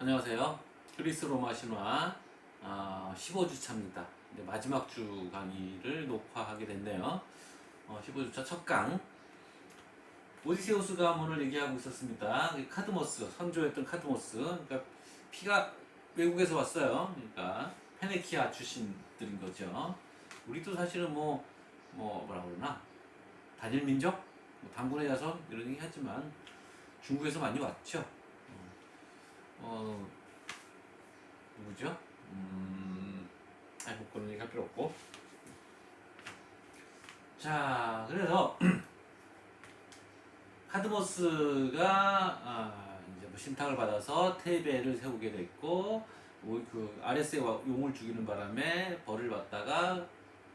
안녕하세요. 그리스 로마 신화 15주차입니다. 마지막 주 강의를 녹화하게 됐네요. 15주차 첫 강. 오디세우스 가문을 얘기하고 있었습니다. 카드모스, 선조였던 카드모스. 그러니까 피가 외국에서 왔어요. 그러니까 페네키아 출신들인 거죠. 우리도 사실은 뭐라 그러나 단일 민족, 단군의 자손 이런 얘기 하지만 중국에서 많이 왔죠. 어, 누구죠? 그런 얘기 할 필요 없고. 자, 그래서 카드모스가 이제 신탁을 받아서 테베를 세우게 됐고, 그 아레스의 용을 죽이는 바람에 벌을 받다가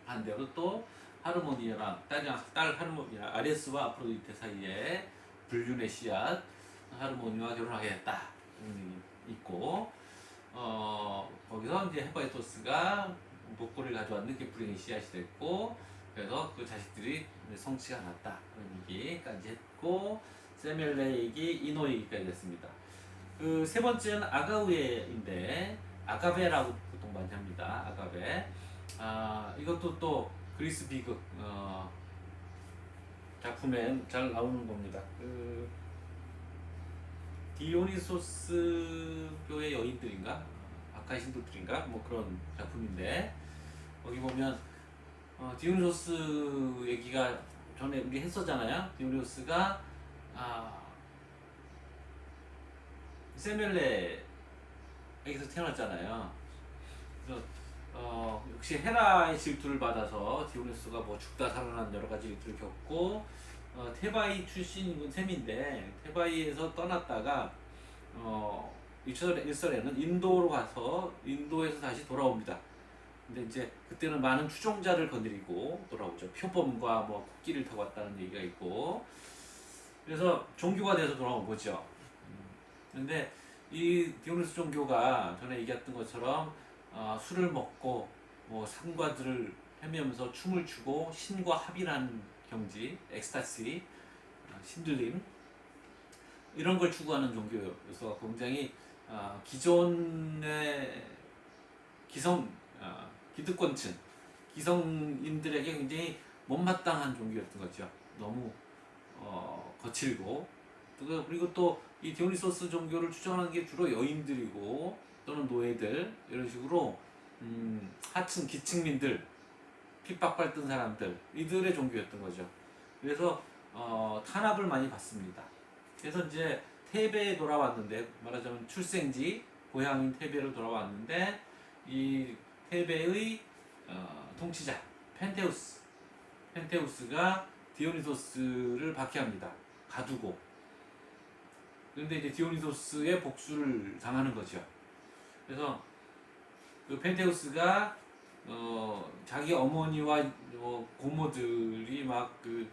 반대로 또 하르모니아랑 딸 하르모니아 아레스와 아프로디테 사이에 불륜의 씨앗 하르모니와 결혼하게 됐다. 있고, 거기서 이제 헤파이토스가 목걸이를 가져왔는 게 불행의 씨앗이 됐고, 그래서 그 자식들이 성취가 났다. 그런 얘기까지 했고, 세멜레 얘기, 이노 얘기까지 됐습니다. 그 세 번째는 아가우에인데, 아가베라고 보통 많이 합니다. 아가베. 이것도 또 그리스 비극, 작품에 잘 나오는 겁니다. 디오니소스 교의 여인들인가? 아카이 신도들인가? 뭐 그런 작품인데, 거기 보면 디오니소스 얘기가 전에 우리 했었잖아요. 디오니소스가 세멜레에서 태어났잖아요. 그래서 역시 헤라의 질투를 받아서 디오니소스가 뭐 죽다 살아난 여러 가지 일들을 겪고, 테바이 출신인 셈인데 테바이에서 떠났다가 1설에는 인도로 가서 인도에서 다시 돌아옵니다. 근데 이제 그때는 많은 추종자를 거느리고 돌아오죠. 표범과 뭐 코끼리를 타고 왔다는 얘기가 있고, 그래서 종교가 돼서 돌아온 거죠. 근데 이 디오니스 종교가 전에 얘기했던 것처럼 술을 먹고 뭐 상과들을 헤매면서 춤을 추고 신과 합일하는 경지, 엑스타시, 신들림 이런 걸 추구하는 종교여서 굉장히 기존의 기득권층, 기성인들에게 굉장히 못마땅한 종교였던 거죠. 너무 거칠고, 그리고 또 이 디오니소스 종교를 추종하는 게 주로 여인들이고 또는 노예들 이런 식으로 하층 기층민들, 핍박받던 사람들 이들의 종교였던 거죠. 그래서 탄압을 많이 받습니다. 그래서 이제 테베에 돌아왔는데, 말하자면 출생지 고향인 테베로 돌아왔는데, 이 테베의 통치자 펜테우스가 디오니소스를 박해합니다. 가두고. 그런데 이제 디오니소스의 복수를 당하는 거죠. 그래서 그 펜테우스가 자기 어머니와 고모들이 막 그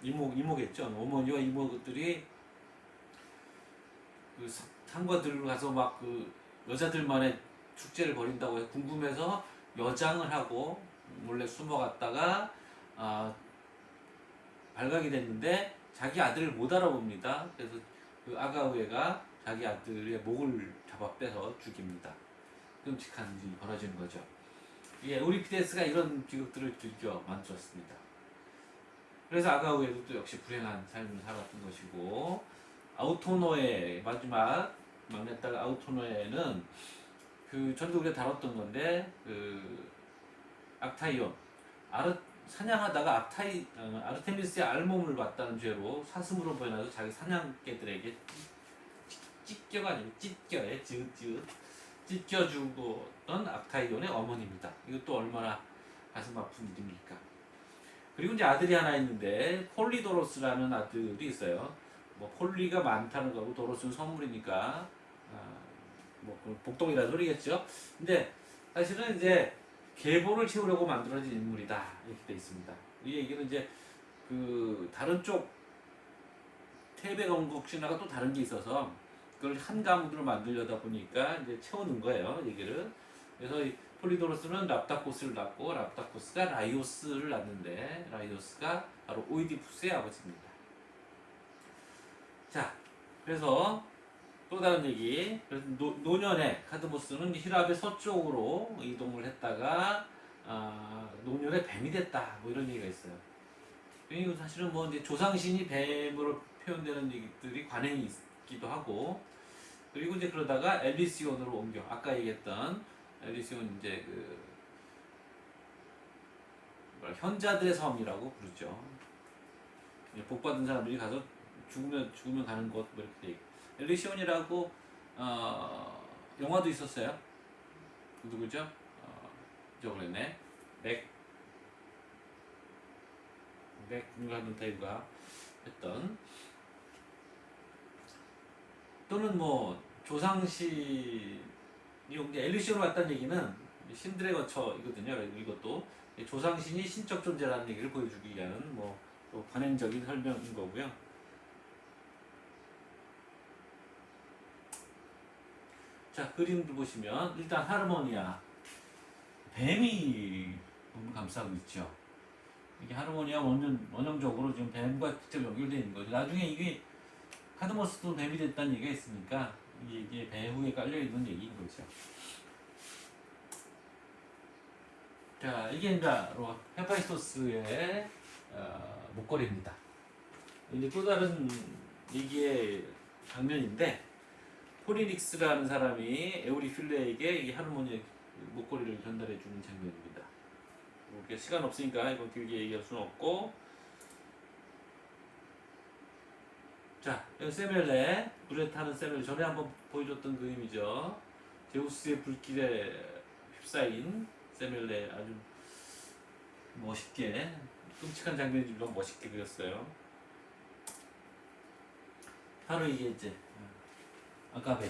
이모겠죠. 어머니와 이모들이 그 상과들로 가서 막 그 여자들만의 축제를 벌인다고 해 궁금해서 여장을 하고 몰래 숨어갔다가 발각이 됐는데 자기 아들을 못 알아봅니다. 그래서 그 아가우에가 자기 아들의 목을 잡아 빼서 죽입니다. 끔찍한 일이 벌어지는 거죠. 예, 우리피데스가 이런 비극들을 즐겨 만들었습니다. 그래서 아가우에도 또 역시 불행한 삶을 살았던 것이고, 아우토노에 마지막 막내딸 아우토노에는 그 전도 우리가 다뤘던 건데, 그 악타이온 사냥하다가 아르테미스의 알몸을 봤다는 죄로 사슴으로 보여놔서 자기 사냥개들에게 찢겨가 아니고 찢겨에 지읒지읒 찢겨 죽었던 악타이온의 어머니입니다. 이것도 얼마나 가슴 아픈 일입니까? 그리고 이제 아들이 하나 있는데 폴리도로스라는 아들이 있어요. 뭐 폴리가 많다는 거고 도로스는 선물이니까 뭐 복동이라는 소리겠죠. 근데 사실은 이제 계보를 채우려고 만들어진 인물이다 이렇게 돼 있습니다. 이 얘기는 이제 그 다른 쪽 테베 건국 신화가 또 다른 게 있어서 그걸 한 가문으로 만들려다 보니까 이제 채우는 거예요, 얘기를. 그래서 이 폴리도로스는 랍다코스를 낳고 랍다코스가 라이오스를 낳는데 라이오스가 바로 오이디푸스의 아버지입니다. 자, 그래서 또 다른 얘기. 그래서 노년에 카드모스는 히랍의 서쪽으로 이동을 했다가 노년에 뱀이 됐다. 뭐 이런 얘기가 있어요. 이거 사실은 뭐 이제 조상신이 뱀으로 표현되는 얘기들이 관행이 있기도 하고, 그리고 이제 그러다가 엘리시온으로 옮겨. 아까 얘기했던 엘리시온 이제 현자들의 섬이라고 부르죠. 복 받은 사람들이 가서 죽으면 가는 곳 뭐 이렇게 돼 있고. 엘리시온이라고 영화도 있었어요. 누구죠? 잊어버렸네. 맥 타이브가 했던, 또는 뭐 조상신이 엘리시온으로 왔다는 얘기는 신들의 거처이거든요. 이것도 조상신이 신적 존재라는 얘기를 보여주기 위한 또 관행적인 설명인 거고요. 자, 그림도 보시면 일단 하르모니아, 뱀이 몸을 감싸고 있죠. 이게 하르모니아 원형적으로 지금 뱀과 직접 연결되어 있는 거죠. 나중에 이게 카드모스도 뱀이 됐다는 얘기가 있으니까 이게 배후에 깔려 있는 얘기인 거죠. 자, 이게 이제 헤파이스토스의 목걸이입니다. 이제 또 다른 얘기의 장면인데, 포리닉스라는 사람이 에우리필레에게 이 하르모니아 목걸이를 전달해 주는 장면입니다. 시간 없으니까 이거 길게 얘기할 수는 없고, 자, 여기 세멜레, 불에 타는 세멜레, 전에 한번 보여줬던 그림이죠. 제우스의 불길에 휩싸인 세멜레, 아주 멋있게, 끔찍한 장면이지만 멋있게 그렸어요. 바로 이게 이제 아가베,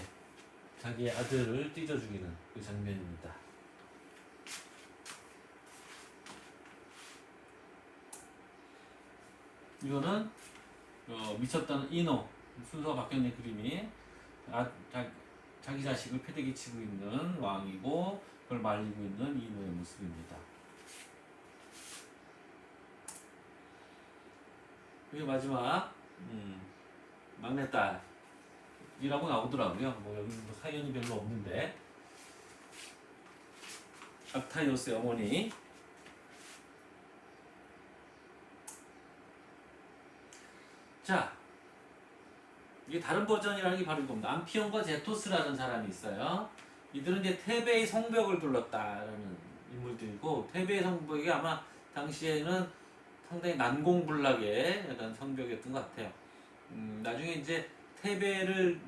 자기의 아들을 찢어 죽이는 그 장면입니다. 이거는 미쳤다는 이노, 순서가 바뀌었는 그림이 자기 자식을 패대기 치고 있는 왕이고 그걸 말리고 있는 이노의 모습입니다. 그리고 마지막 막내딸이라고 나오더라고요. 뭐 여기 뭐 사연이 별로 없는데, 악타이오스의 어머니. 자, 이게 다른 버전이라는 게 바로 이겁니다. 암피온과 제토스라는 사람이 있어요. 이들은 이제 테베의 성벽을 둘렀다라는 인물들이고, 테베의 성벽이 아마 당시에는 상당히 난공불락의 약간 성벽이었던 것 같아요. 나중에 이제 테베를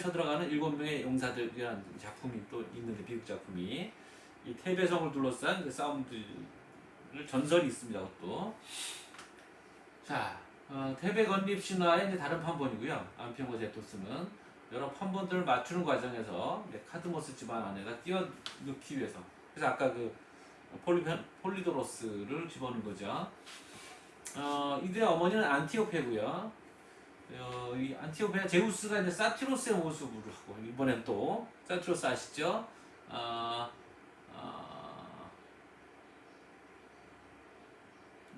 쳐들어가는 7명의 용사들이라는 작품이 또 있는데, 비극 작품이 이 테베성을 둘러싼 그 싸움들 전설이 있습니다. 그것도. 자, 테베 건립 신화의 이제 다른 판본이고요. 암피온과 제토스는 여러 판본들을 맞추는 과정에서 카드모스 집안 안에다 끼워넣기 위해서, 그래서 아까 그 폴리도로스를 집어넣은 거죠. 이들의 어머니는 안티오페고요. 이 안티오페아 제우스가 이제 사티로스의 모습으로 하고, 이번엔 또 사티로스 아시죠?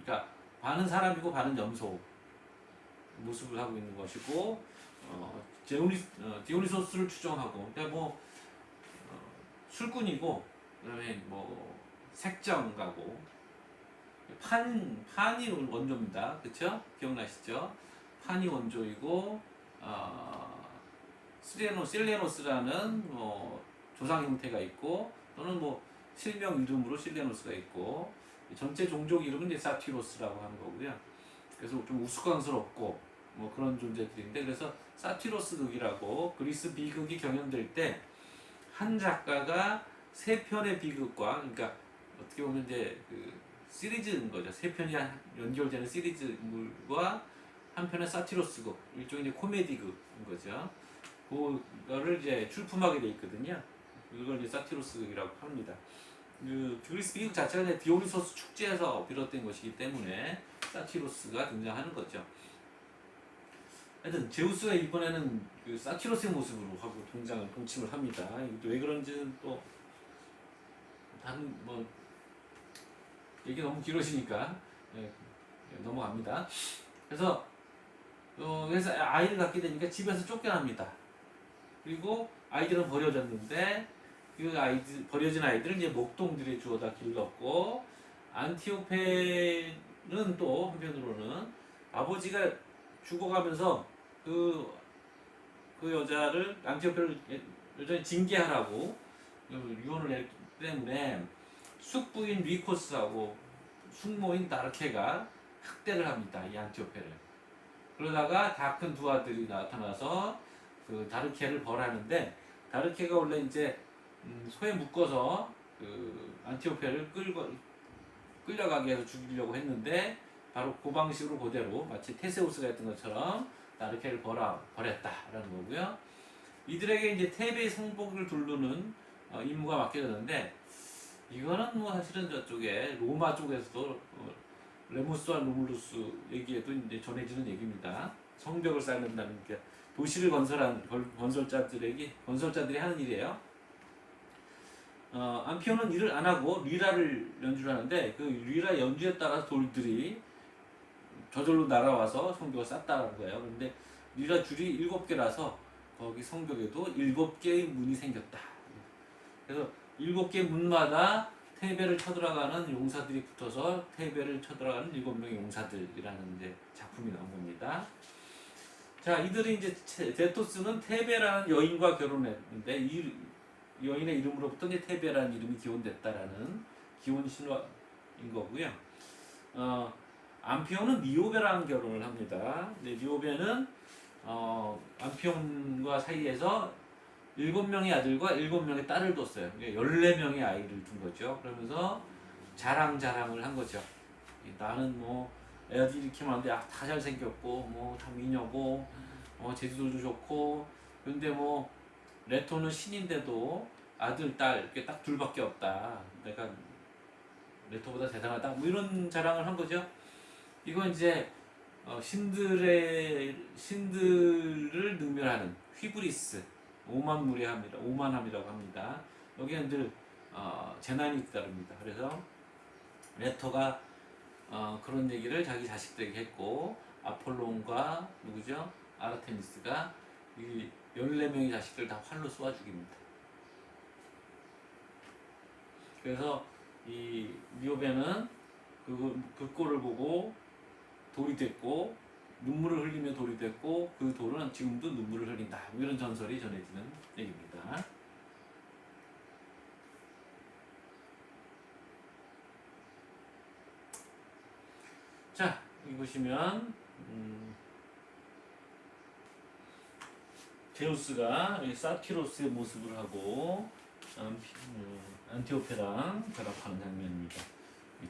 그러니까 반은 사람이고 반은 염소 모습을 하고 있는 것이고, 디오니소스를 추정하고, 그러니까 술꾼이고, 그다음에 색정가고, 판이 원조입니다. 그쵸? 기억나시죠? 판이 원조이고, 실레노스라는 조상 형태가 있고, 또는 실명 이름으로 실레노스가 있고, 전체 종족 이름은 이제 사티로스라고 하는 거고요. 그래서 좀 우스꽝스럽고 그런 존재들인데, 그래서 사티로스 극이라고, 그리스 비극이 경연될 때 한 작가가 세 편의 비극과, 그러니까 어떻게 보면 이제 그 시리즈인 거죠. 세 편이 연결되는 시리즈물과 한 편의 사티로스극, 일종의 이제 코미디극인 거죠. 그거를 이제 출품하게 돼 있거든요. 이걸 이제 사티로스극이라고 합니다. 그리스 비극 자체가 이제 디오니소스 축제에서 비롯된 것이기 때문에 사티로스가 등장하는 거죠. 하여튼 제우스가 이번에는 그 사티로스의 모습으로 하고 동침을 합니다. 이것도 왜 그런지는 또 다른 얘기 너무 길어지니까 넘어갑니다. 그래서 그래서 아이를 갖게 되니까 집에서 쫓겨납니다. 그리고 아이들은 버려졌는데 그 아이들 버려진 아이들을 이제 목동들이 주워다 길렀고 안티오페는 또 한편으로는 아버지가 죽어가면서 그 여자를 안티오페를 여전히 징계하라고 유언을 했기 때문에 숙부인 리코스하고 숙모인 다르케가 학대를 합니다. 이 안티오페를. 그러다가 다 큰 두 아들이 나타나서 그 다르케를 벌하는데 다르케가 원래 이제 소에 묶어서 그 안티오페를 끌려가게 해서 죽이려고 했는데 바로 그 방식으로 그대로 마치 테세우스가 했던 것처럼 다르케를 벌했다라는 거고요. 이들에게 이제 테베의 성복을 두르는 임무가 맡겨졌는데 이거는 뭐 사실은 저쪽에 로마 쪽에서도 레무스와 로물루스 얘기에도 이제 전해지는 얘기입니다. 성벽을 쌓는다는 게 도시를 건설한 건설자들이 하는 일이에요. 암피온은 일을 안 하고 리라를 연주를 하는데 그 리라 연주에 따라 돌들이 저절로 날아와서 성벽을 쌓다라는 거예요. 그런데 리라 줄이 7개라서 거기 성벽에도 7개의 문이 생겼다. 그래서 7개의 문마다 테베를 쳐들어가는 용사들이 붙어서 테베를 쳐들어가는 7명의 용사들이라는 이제 작품이 나온 겁니다. 자, 이들이 이제 제토스는 테베라는 여인과 결혼했는데 이 여인의 이름으로부터 이제 테베라는 이름이 기원됐다라는 기원 신화인 거고요. 암피온은 니오베랑 결혼을 합니다. 네, 니오베는 암피온과 사이에서 7명의 아들과 7명의 딸을 뒀어요. 14명의 아이를 둔 거죠. 그러면서 자랑을 한 거죠. 나는 뭐 애들이 이렇게 많은데 다 잘생겼고 뭐 다 미녀고 제주도도 좋고 그런데 뭐 레토는 신인데도 아들 딸 이렇게 딱 둘밖에 없다. 내가 레토보다 대단하다. 뭐 이런 자랑을 한 거죠. 이건 이제 신들을 능멸하는 휘브리스 오만함이라고 합니다. 여기는 늘 재난이 잇따릅니다. 그래서 레토가 그런 얘기를 자기 자식들에게 했고 아폴론과 누구죠? 아르테미스가 이 14명의 자식들 다 활로 쏘아 죽입니다. 그래서 이 니오베는 그 꼴을 보고 돌이 됐고 눈물을 흘리며 돌이 됐고 그 돌은 지금도 눈물을 흘린다. 이런 전설이 전해지는 얘기입니다. 자, 여기 보시면 제우스가 사티로스의 모습을 하고 안티오페랑 결합하는 장면입니다.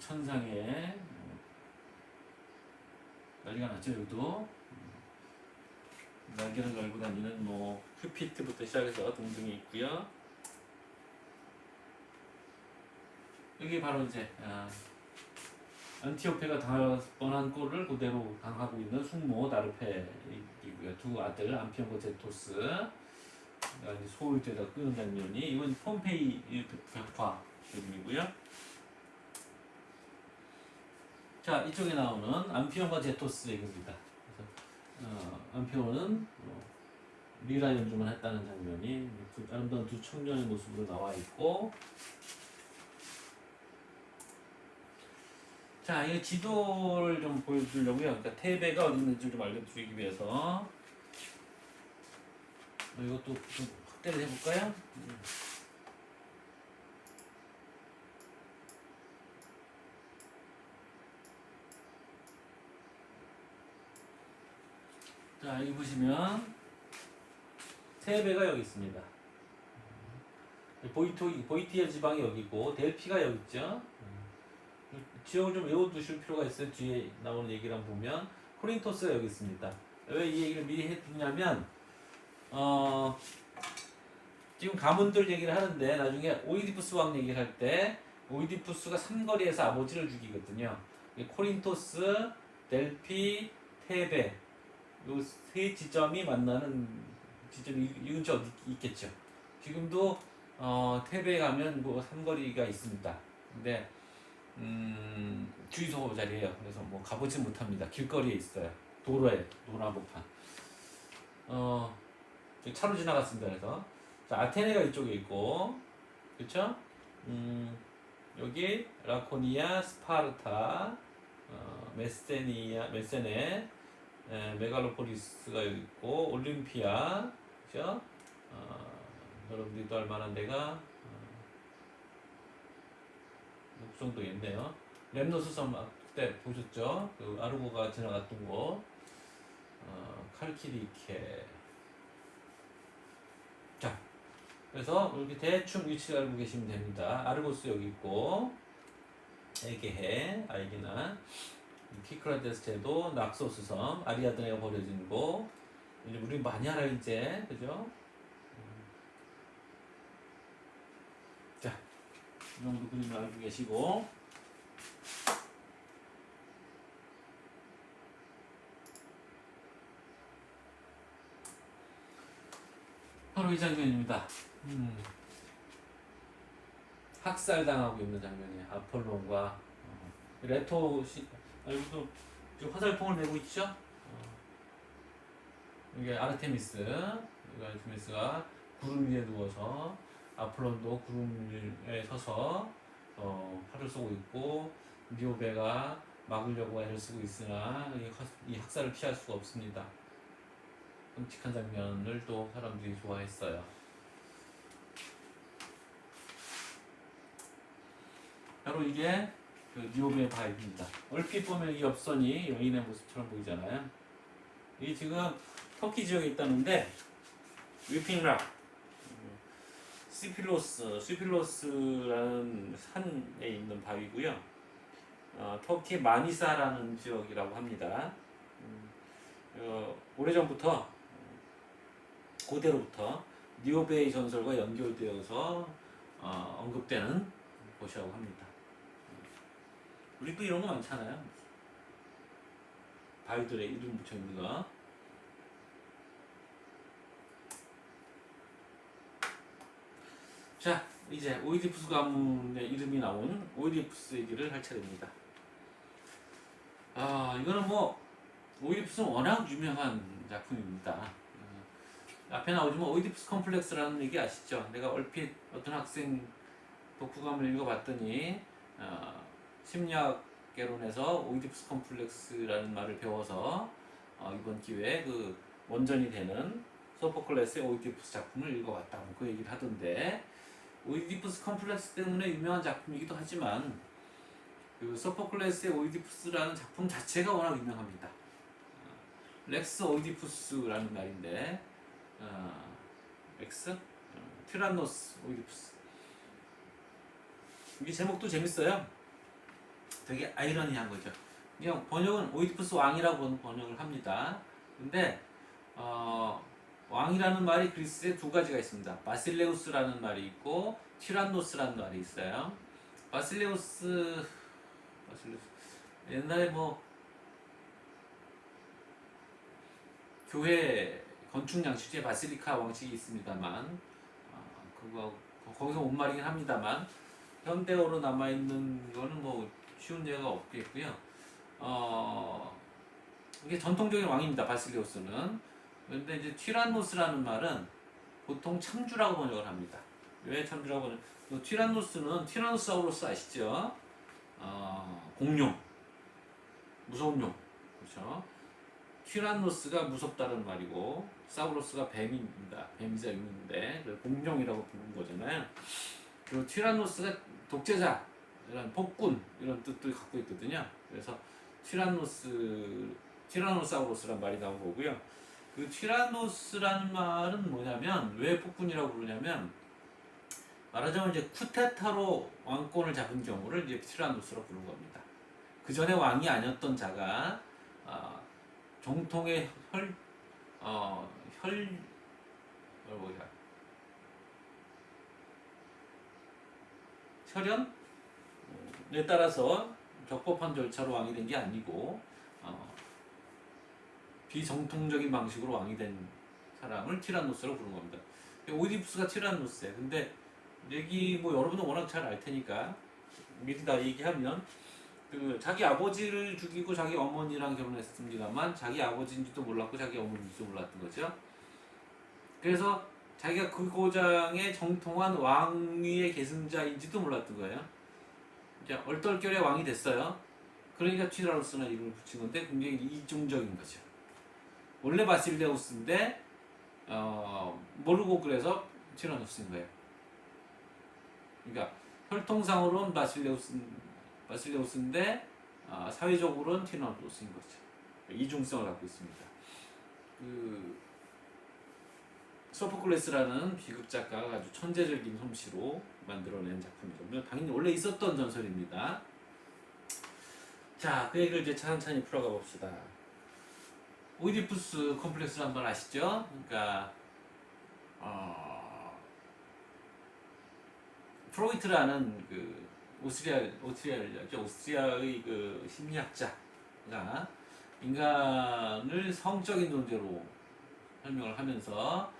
천상의 난리가 났죠. 여기도 날개를 걸고 다니는 뭐 큐피트부터 시작해서 등등이 있고요. 여기 바로 이제 안티오페가 당할 뻔한 꼴을 그대로 당하고 있는 숙모 나르페이고요. 두 아들 암피온과 제토스 소울 죄다 끄는 장면이 이건 폼페이 벽화 그림이고요. 자, 이쪽에 나오는 암피온과 제토스 얘기입니다. 그래서 암피온은 리라 연주만 했다는 장면이 아름다운 두 청년의 모습으로 나와 있고, 자, 이 지도를 좀 보여주려고요. 그러니까 테베가 어디 있는지 좀 알려드리기 위해서 이것도 좀 확대를 해볼까요? 자, 여기 보시면 테베가 여기 있습니다. 보이티아 지방이 여기고 델피가 여기 있죠. 지역을 좀 외워두실 필요가 있어요. 뒤에 나오는 얘기를 한번 보면 코린토스가 여기 있습니다. 왜 이 얘기를 미리 해두냐면 지금 가문들 얘기를 하는데 나중에 오이디푸스 왕 얘기를 할 때 오이디푸스가 삼거리에서 아버지를 죽이거든요. 코린토스, 델피, 테베 요 세 지점이 만나는 지점이 이 근처 어디 있겠죠. 지금도 테베에 가면 뭐 삼거리가 있습니다. 근데 주유소 자리에요. 그래서 뭐 가보진 못합니다. 길거리에 있어요. 도로에 도로 한복판. 차로 지나갔습니다. 그래서 자, 아테네가 이쪽에 있고, 그렇죠? 여기 라코니아, 스파르타, 메세네, 메갈로폴리스가 여기 있고, 올림피아, 그렇죠? 여러분들도 알 만한 데가 목성도 있네요. 렘노스 섬 그때 보셨죠? 그 아르고가 지나갔던 곳, 칼키리케. 자, 그래서 이렇게 대충 위치를 알고 계시면 됩니다. 아르고스 여기 있고, 에게해, 알기나, 키크라데스 제도, 낙소스 섬, 아리아드네가 버려진 곳. 이제 우리 많이 알아 이제, 그죠? 자, 이 정도 그림을 알고 계시고, 바로 이 장면입니다. 학살당하고 있는 장면이에요. 아폴론과 레토시, 여기도 화살통을 메고 있죠. 이게 아르테미스가 구름 위에 누워서, 아폴론도 구름 위에 서서 활을 쏘고 있고, 니오베가 막으려고 애를 쓰고 있으나 이 학살을 피할 수가 없습니다. 끔찍한 장면을 또 사람들이 좋아했어요. 바로 이게 그 니오베의 바입니다. 얼핏 보면 이 옆선이 여인의 모습처럼 보이잖아요. 이게 지금 터키 지역에 있다는데, 위핑락, 시필로스라는 산에 있는 바위고요. 터키 마니사라는 지역이라고 합니다. 오래전부터, 고대로부터 니오베의 전설과 연결되어서 언급되는 곳이라고 합니다. 우리도 이런 거 많잖아요. 바위들의 이름 붙여 있는 거. 자, 이제 오이디푸스 가문의 이름이 나온 오이디푸스 얘기를 할 차례입니다. 이거는 뭐 오이디푸스는 워낙 유명한 작품입니다. 앞에 나오지만 오이디푸스 컴플렉스라는 얘기 아시죠? 내가 얼핏 어떤 학생 독후감을 읽어봤더니 심리학개론에서 오이디푸스 컴플렉스라는 말을 배워서 이번 기회에 그 원전이 되는 소포클레스의 오이디푸스 작품을 읽어봤다고 그 얘기를 하던데, 오이디푸스 컴플렉스 때문에 유명한 작품이기도 하지만 그 소포클레스의 오이디푸스라는 작품 자체가 워낙 유명합니다. 렉스 오이디푸스라는 말인데, 렉스? 티라노스 오이디푸스. 이게 제목도 재밌어요. 되게 아이러니한 거죠. 그냥 번역은 오이디푸스 왕이라고 번역을 합니다. 근데 왕이라는 말이 그리스에 두 가지가 있습니다. 바실레우스라는 말이 있고 티란노스라는 말이 있어요. 바실레우스 옛날에 뭐 교회 건축 양식에 바실리카 왕식이 있습니다만, 거기서 온 말이긴 합니다만, 현대어로 남아 있는 거는 뭐 쉬운 예가 없겠고요. 이게 전통적인 왕입니다. 바실레우스는. 그런데 이제 티란노스라는 말은 보통 참주라고 번역을 합니다. 왜 참주라고 번역? 티란노스는 티라노사우루스 아시죠? 공룡, 무서운 용, 그렇죠? 티란노스가 무섭다는 말이고, 사우루스가 뱀입니다. 뱀이자 용인데 공룡이라고 부른 거잖아요. 그리고 티라노스가 독재자, 이런 폭군 이런 뜻도 갖고 있거든요. 그래서 티라노사우루스란 말이 나온 거고요. 그 티라노스라는 말은 뭐냐면, 왜 폭군이라고 부르냐면, 말하자면 이제 쿠데타로 왕권을 잡은 경우를 이제 티라노스라고 부른 겁니다. 그 전에 왕이 아니었던 자가 정통의 혈연에 따라서 적법한 절차로 왕이 된 게 아니고 비정통적인 방식으로 왕이 된 사람을 티라노스라고 부르는 겁니다. 오이디푸스가 티라노스예요. 근데 얘기 뭐 여러분은 워낙 잘 알 테니까 미리 다 얘기하면, 그 자기 아버지를 죽이고 자기 어머니랑 결혼했습니다만 자기 아버지인지도 몰랐고 자기 어머니인지도 몰랐던 거죠. 그래서 자기가 그 고장의 정통한 왕위의 계승자인지도 몰랐던 거예요. 이제 얼떨결에 왕이 됐어요. 그러니까 티라노스라는 이름을 붙인 건데 굉장히 이중적인 거죠. 원래 바실레우스인데 모르고 그래서 티라노스인 거예요. 그러니까 혈통상으로는 바실레우스인데 사회적으로는 티라노스인 거죠. 이중성을 갖고 있습니다. 그 소포클레스라는 비극 작가가 아주 천재적인 솜씨로 만들어낸 작품이죠. 물론 당연히 원래 있었던 전설입니다. 자, 그 얘기를 이제 차근차근히 풀어가 봅시다. 오이디푸스 컴플렉스를 한번 아시죠? 그러니까 프로이트라는 그 오스트리아의 그 심리학자가 인간을 성적인 존재로 설명을 하면서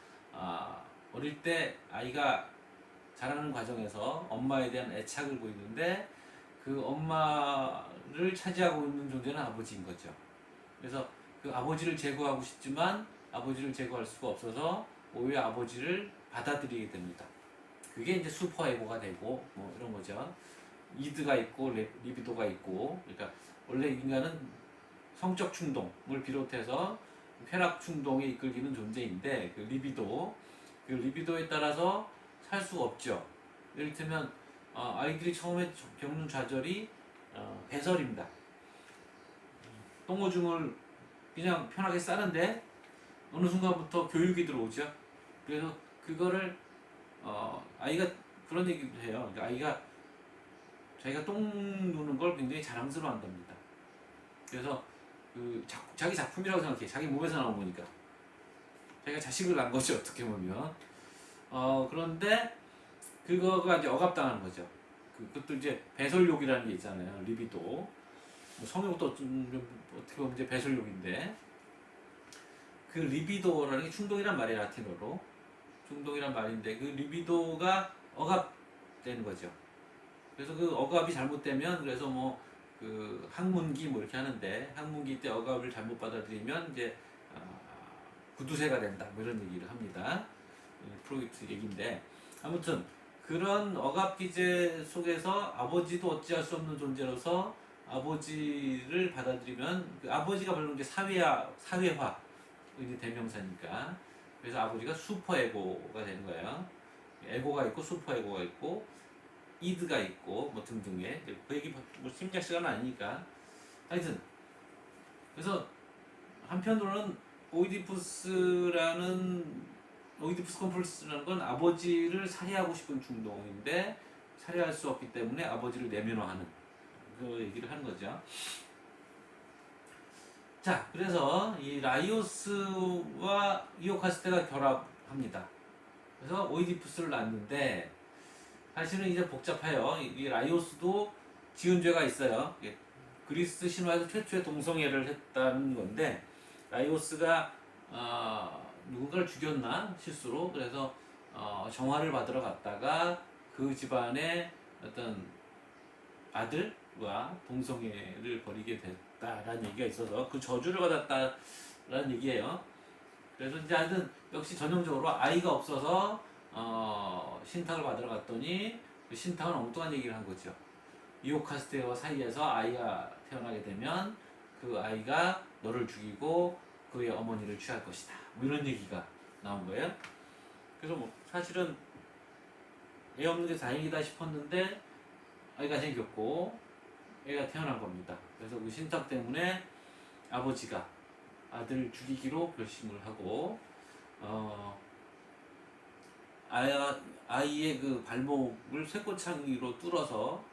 어릴 때 아이가 자라는 과정에서 엄마에 대한 애착을 보이는데 그 엄마를 차지하고 있는 존재는 아버지인 거죠. 그래서 그 아버지를 제거하고 싶지만 아버지를 제거할 수가 없어서 오히려 아버지를 받아들이게 됩니다. 그게 이제 슈퍼에고가 되고 뭐 이런 거죠. 이드가 있고 리비도가 있고, 그러니까 원래 인간은 성적 충동을 비롯해서 쾌락 충동에 이끌리는 존재인데 그 리비도에 따라서 살 수가 없죠. 이를테면 아이들이 처음에 겪는 좌절이 배설입니다. 똥오줌을 그냥 편하게 싸는데 어느 순간부터 교육이 들어오죠. 그래서 그거를 아이가 그런 얘기도 해요. 그러니까 아이가 자기가 똥 누는 걸 굉장히 자랑스러워한답니다. 그래서 그 자기 작품이라고 생각해. 자기 몸에서 나온 거니까. 자기가 자식을 낳은 거죠, 어떻게 보면. 그런데 그거가 이제 억압당하는 거죠. 그것도 이제 배설욕이라는 게 있잖아요. 리비도. 뭐 성욕도 좀 어떻게 보면 이제 배설욕인데 그 리비도라는 게 충동이란 말이에요, 라틴어로. 충동이란 말인데 그 리비도가 억압되는 거죠. 그래서 그 억압이 잘못되면 그래서 뭐 그 항문기 뭐 이렇게 하는데 항문기 때 억압을 잘못 받아들이면 이제 구두쇠가 된다 뭐 이런 얘기를 합니다. 프로이트 얘기인데 아무튼 그런 억압 기제 속에서 아버지도 어찌할 수 없는 존재로서 아버지를 받아들이면 그 아버지가 바로 이제 사회화 이제 대명사니까 그래서 아버지가 슈퍼 에고가 되는 거예요. 에고가 있고 슈퍼 에고가 있고 이드가 있고 뭐 등등의 그 얘기 뭐 심리학 시간은 아니니까 하여튼 그래서 한편으로는 오이디푸스 컴플렉스라는 건 아버지를 살해하고 싶은 충동인데 살해할 수 없기 때문에 아버지를 내면화하는 그 얘기를 하는 거죠. 자, 그래서 이 라이오스와 이오카스테가 결합합니다. 그래서 오이디푸스를 낳는데 사실은 이제 복잡해요. 이 라이오스도 지은 죄가 있어요. 그리스 신화에서 최초의 동성애를 했다는 건데 라이오스가 누군가를 죽였나 실수로 그래서 정화를 받으러 갔다가 그 집안의 어떤 아들과 동성애를 벌이게 됐다라는 얘기가 있어서 그 저주를 받았다라는 얘기예요. 그래서 이제 하여튼 역시 전형적으로 아이가 없어서 신탁을 받으러 갔더니 그 신탁은 엉뚱한 얘기를 한 거죠. 이오카스테와 사이에서 아이가 태어나게 되면 그 아이가 너를 죽이고 그의 어머니를 취할 것이다. 뭐 이런 얘기가 나온 거예요. 그래서 뭐 사실은 애 없는 게 다행이다 싶었는데 아이가 생겼고 애가 태어난 겁니다. 그래서 그 신탁 때문에 아버지가 아들을 죽이기로 결심을 하고 아이의 그 발목을 쇠꼬창이로 뚫어서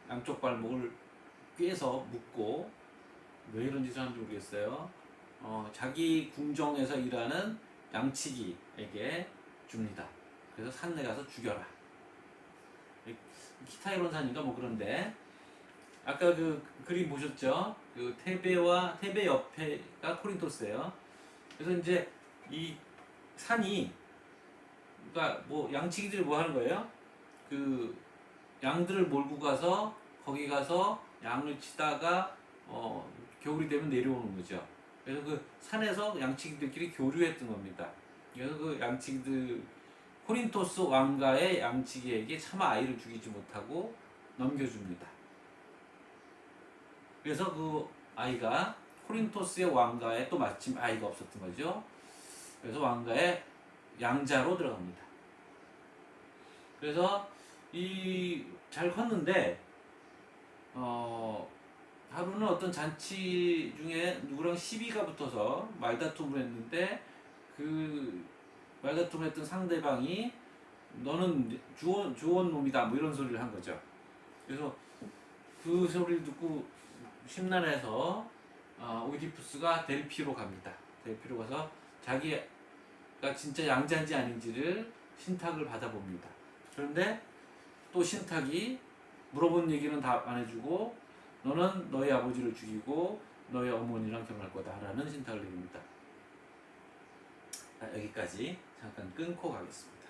양쪽 발목을 꿰서 묶고 왜 이런 짓을 하는지 모르겠어요. 자기 궁정에서 일하는 양치기에게 줍니다. 그래서 산내 가서 죽여라. 키타이론산인가 뭐 그런데 아까 그 그림 보셨죠? 그 테베 옆에가 코린토스예요. 그래서 이제 이 산이 그러니까 뭐 양치기들이 뭐 하는 거예요? 그 양들을 몰고 가서 거기 가서 양을 치다가 겨울이 되면 내려오는 거죠. 그래서 그 산에서 양치기들끼리 교류했던 겁니다. 그래서 그 양치기들 코린토스 왕가의 양치기에게 차마 아이를 죽이지 못하고 넘겨줍니다. 그래서 그 아이가 코린토스의 왕가에 또 마침 아이가 없었던 거죠. 그래서 왕가의 양자로 들어갑니다. 그래서 이 잘 컸는데 하루는 어떤 잔치 중에 누구랑 시비가 붙어서 말다툼을 했는데 그 말다툼을 했던 상대방이 너는 주원 놈이다 뭐 이런 소리를 한 거죠. 그래서 그 소리를 듣고 심란해서 오이디푸스가 델피로 갑니다. 델피로 가서 자기가 진짜 양자인지 아닌지를 신탁을 받아봅니다. 그런데 또 신탁이 물어본 얘기는 답 안 해주고 너는 너희 아버지를 죽이고 너희 어머니랑 결혼할 거다라는 신탁을 내립니다. 여기까지 잠깐 끊고 가겠습니다.